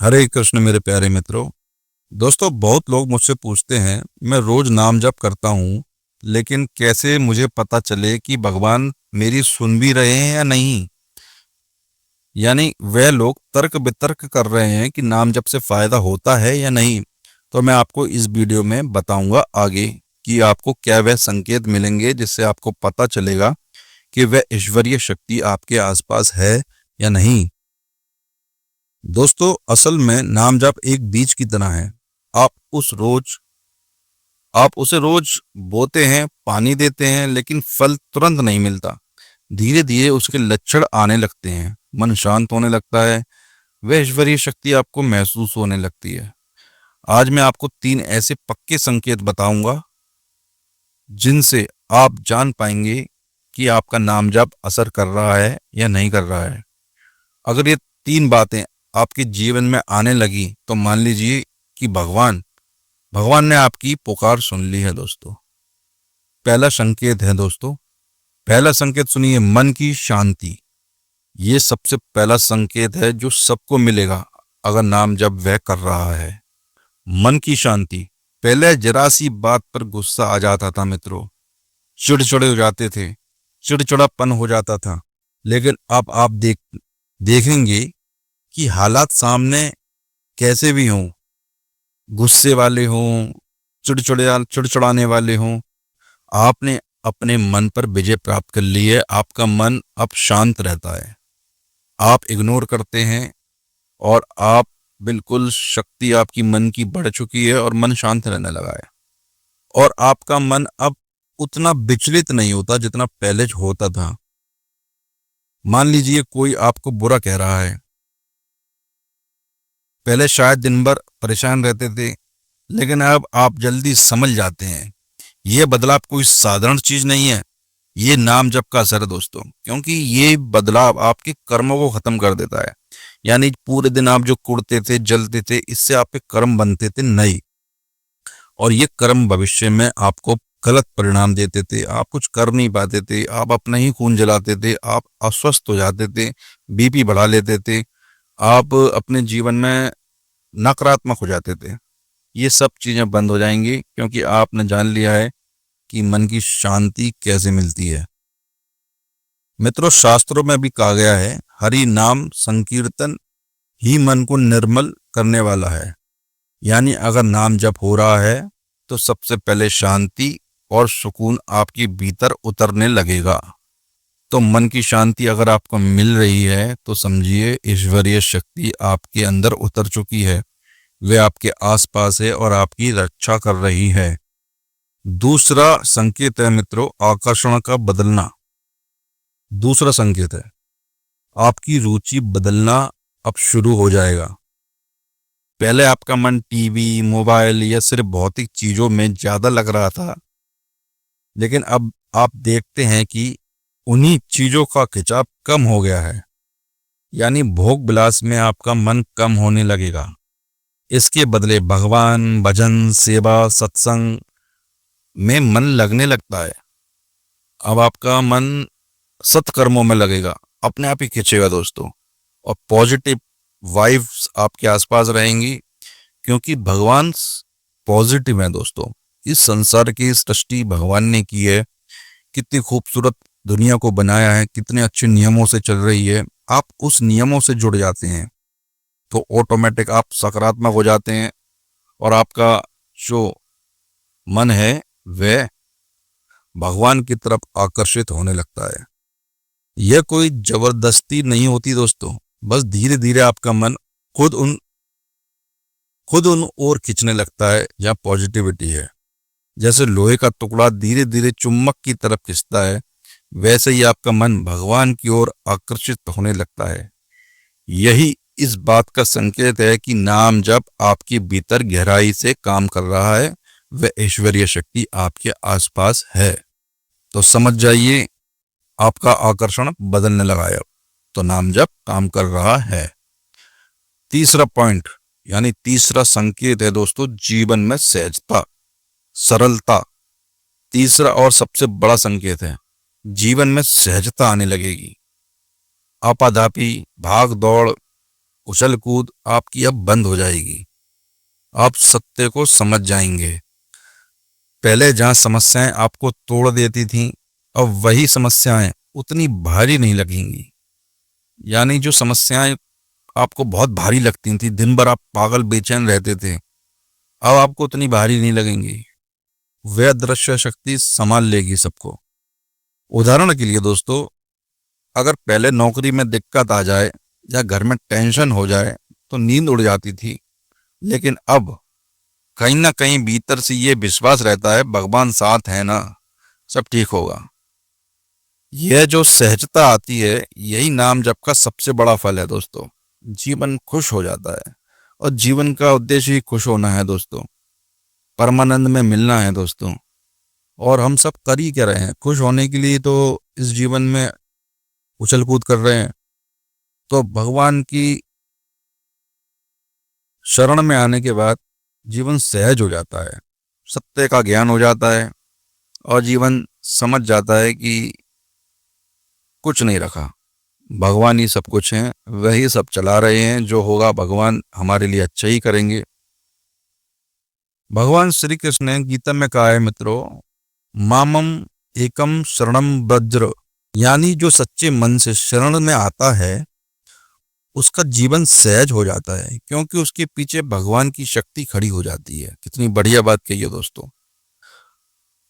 हरे कृष्ण मेरे प्यारे मित्रों। दोस्तों, बहुत लोग मुझसे पूछते हैं, मैं रोज नाम जप करता हूँ, लेकिन कैसे मुझे पता चले कि भगवान मेरी सुन भी रहे हैं या नहीं। यानी वह लोग तर्क वितर्क कर रहे हैं कि नाम जप से फायदा होता है या नहीं। तो मैं आपको इस वीडियो में बताऊंगा आगे कि आपको क्या वह संकेत मिलेंगे जिससे आपको पता चलेगा कि वह ईश्वरीय शक्ति आपके आसपास है या नहीं। दोस्तों, असल में नाम जप एक बीज की तरह है। आप उस रोज आप उसे रोज बोते हैं, पानी देते हैं, लेकिन फल तुरंत नहीं मिलता। धीरे धीरे उसके लक्षण आने लगते हैं, मन शांत होने लगता है, वह ईश्वरीय शक्ति आपको महसूस होने लगती है। आज मैं आपको 3 ऐसे पक्के संकेत बताऊंगा जिनसे आप जान पाएंगे कि आपका नाम जप असर कर रहा है या नहीं कर रहा है। अगर ये 3 बातें आपके जीवन में आने लगी तो मान लीजिए कि भगवान भगवान ने आपकी पुकार सुन ली है। दोस्तों, पहला संकेत है दोस्तों पहला संकेत सुनिए, मन की शांति। ये सबसे पहला संकेत है जो सबको मिलेगा अगर नाम जब वह कर रहा है। मन की शांति। पहले जरा सी बात पर गुस्सा आ जाता था मित्रों, चिड़चिड़े हो जाते थे, चिड़चिड़ापन हो जाता था। लेकिन अब आप देखेंगे कि हालात सामने कैसे भी हों, गुस्से वाले हों, चिड़चिड़ाने वाले हों, आपने अपने मन पर विजय प्राप्त कर ली है। आपका मन अब शांत रहता है। आप इग्नोर करते हैं और आप बिल्कुल शक्ति आपकी मन की बढ़ चुकी है और मन शांत रहने लगा है। और आपका मन अब उतना विचलित नहीं होता जितना पहले होता था। मान लीजिए कोई आपको बुरा कह रहा है, पहले शायद दिन भर परेशान रहते थे, लेकिन अब आप जल्दी समझ जाते हैं। यह बदलाव कोई साधारण चीज नहीं है, ये नाम जप का असर है दोस्तों। क्योंकि ये बदलाव आपके कर्मों को खत्म कर देता है। यानी पूरे दिन आप जो कुड़ते थे, जलते थे, इससे आपके कर्म बनते थे नई, और ये कर्म भविष्य में आपको गलत परिणाम देते थे। आप कुछ कर नहीं पाते थे, आप अपना ही खून जलाते थे, आप अस्वस्थ हो जाते थे, बीपी बढ़ा लेते थे, आप अपने जीवन में नकारात्मक हो जाते थे। ये सब चीजें बंद हो जाएंगी क्योंकि आपने जान लिया है कि मन की शांति कैसे मिलती है। मित्रों, शास्त्रों में भी कहा गया है, हरि नाम संकीर्तन ही मन को निर्मल करने वाला है। यानी अगर नाम जप हो रहा है तो सबसे पहले शांति और सुकून आपके भीतर उतरने लगेगा। तो मन की शांति अगर आपको मिल रही है तो समझिए ईश्वरीय शक्ति आपके अंदर उतर चुकी है, वे आपके आसपास है और आपकी रक्षा कर रही है। दूसरा संकेत है मित्रों, आकर्षण का बदलना। दूसरा संकेत है आपकी रुचि बदलना अब शुरू हो जाएगा। पहले आपका मन टीवी, मोबाइल या सिर्फ भौतिक चीजों में ज्यादा लग रहा था, लेकिन अब आप देखते हैं कि उन्हीं चीजों का खिंचाव कम हो गया है। यानी भोग विलास में आपका मन कम होने लगेगा। इसके बदले भगवान, भजन, सेवा, सत्संग में मन लगने लगता है। अब आपका मन सत्कर्मों में लगेगा, अपने आप ही खिंचेगा दोस्तों। और पॉजिटिव वाइब्स आपके आसपास रहेंगी क्योंकि भगवान पॉजिटिव है दोस्तों। इस संसार की सृष्टि भगवान ने की है, कितनी खूबसूरत दुनिया को बनाया है, कितने अच्छे नियमों से चल रही है। आप उस नियमों से जुड़ जाते हैं तो ऑटोमेटिक आप सकारात्मक हो जाते हैं और आपका जो मन है वह भगवान की तरफ आकर्षित होने लगता है। यह कोई जबरदस्ती नहीं होती दोस्तों, बस धीरे धीरे आपका मन खुद उन ओर खींचने लगता है जहाँ पॉजिटिविटी है। जैसे लोहे का टुकड़ा धीरे धीरे चुंबक की तरफ खींचता है, वैसे ही आपका मन भगवान की ओर आकर्षित होने लगता है। यही इस बात का संकेत है कि नाम जब आपके भीतर गहराई से काम कर रहा है, वह ईश्वरीय शक्ति आपके आसपास है। तो समझ जाइए, आपका आकर्षण बदलने लगा है, तो नाम जप काम कर रहा है। तीसरा पॉइंट यानी तीसरा संकेत है दोस्तों, जीवन में सहजता, सरलता। तीसरा और सबसे बड़ा संकेत है, जीवन में सहजता आने लगेगी। आपाधापी, भाग दौड़ उछल कूद आपकी अब बंद हो जाएगी। आप सत्य को समझ जाएंगे। पहले जहां समस्याएं आपको तोड़ देती थीं, अब वही समस्याएं उतनी भारी नहीं लगेंगी। यानी जो समस्याएं आपको बहुत भारी लगती थी, दिन भर आप पागल बेचैन रहते थे, अब आपको उतनी भारी नहीं लगेंगी। वह अदृश्य शक्ति संभाल लेगी सबको। उदाहरण के लिए दोस्तों, अगर पहले नौकरी में दिक्कत आ जाए या घर में टेंशन हो जाए तो नींद उड़ जाती थी, लेकिन अब कहीं ना कहीं भीतर से ये विश्वास रहता है, भगवान साथ है ना, सब ठीक होगा। यह जो सहजता आती है, यही नाम जप का सबसे बड़ा फल है दोस्तों। जीवन खुश हो जाता है, और जीवन का उद्देश्य ही खुश होना है दोस्तों, परमानंद में मिलना है दोस्तों। और हम सब कर ही क्या रहे हैं, खुश होने के लिए तो इस जीवन में उछल कूद कर रहे हैं। तो भगवान की शरण में आने के बाद जीवन सहज हो जाता है, सत्य का ज्ञान हो जाता है, और जीवन समझ जाता है कि कुछ नहीं रखा, भगवान ही सब कुछ है, वही सब चला रहे हैं। जो होगा भगवान हमारे लिए अच्छा ही करेंगे। भगवान श्री कृष्ण ने गीता में कहा है मित्रों, मामम एकम शरणम ब्रज, यानी जो सच्चे मन से शरण में आता है उसका जीवन सहज हो जाता है, क्योंकि उसके पीछे भगवान की शक्ति खड़ी हो जाती है। कितनी बढ़िया बात कही है दोस्तों।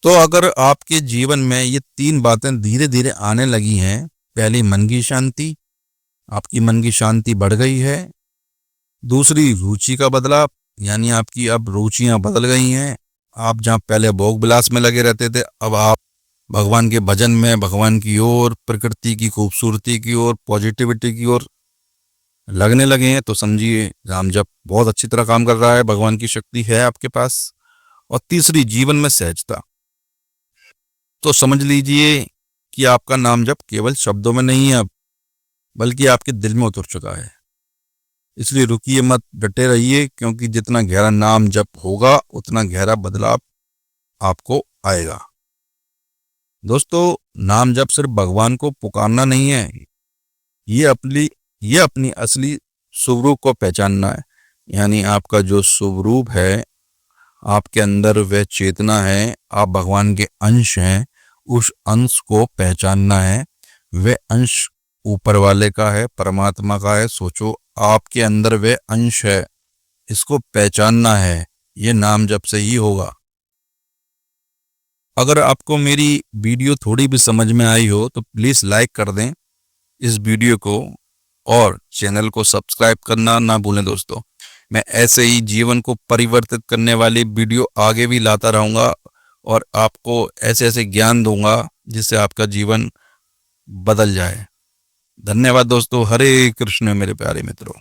तो अगर आपके जीवन में ये 3 बातें धीरे धीरे आने लगी हैं, पहली मन की शांति, आपकी मन की शांति बढ़ गई है। दूसरी रुचि का बदलाव, यानी आपकी अब रुचियां बदल गई हैं। आप जहां पहले भोग विलास में लगे रहते थे, अब आप भगवान के भजन में, भगवान की ओर, प्रकृति की खूबसूरती की ओर, पॉजिटिविटी की ओर लगने लगे हैं। तो समझिए राम जप बहुत अच्छी तरह काम कर रहा है, भगवान की शक्ति है आपके पास। और तीसरी, जीवन में सहजता। तो समझ लीजिए कि आपका नाम जप केवल शब्दों में नहीं है अब, बल्कि आपके दिल में उतर चुका है। इसलिए रुकिए मत, डटे रहिए, क्योंकि जितना गहरा नाम जप होगा उतना गहरा बदलाव आपको आएगा। दोस्तों, नाम जप सिर्फ भगवान को पुकारना नहीं है, ये अपनी असली स्वरूप को पहचानना है। यानी आपका जो स्वरूप है, आपके अंदर वह चेतना है, आप भगवान के अंश हैं, उस अंश को पहचानना है। वह अंश ऊपर वाले का है, परमात्मा का है। सोचो आपके अंदर वह अंश है, इसको पहचानना है। ये नाम जप से ही होगा। अगर आपको मेरी वीडियो थोड़ी भी समझ में आई हो तो प्लीज़ लाइक कर दें इस वीडियो को, और चैनल को सब्सक्राइब करना ना भूलें दोस्तों। मैं ऐसे ही जीवन को परिवर्तित करने वाली वीडियो आगे भी लाता रहूँगा, और आपको ऐसे ऐसे ज्ञान दूंगा जिससे आपका जीवन बदल जाए। धन्यवाद दोस्तों। हरे कृष्ण मेरे प्यारे मित्रों।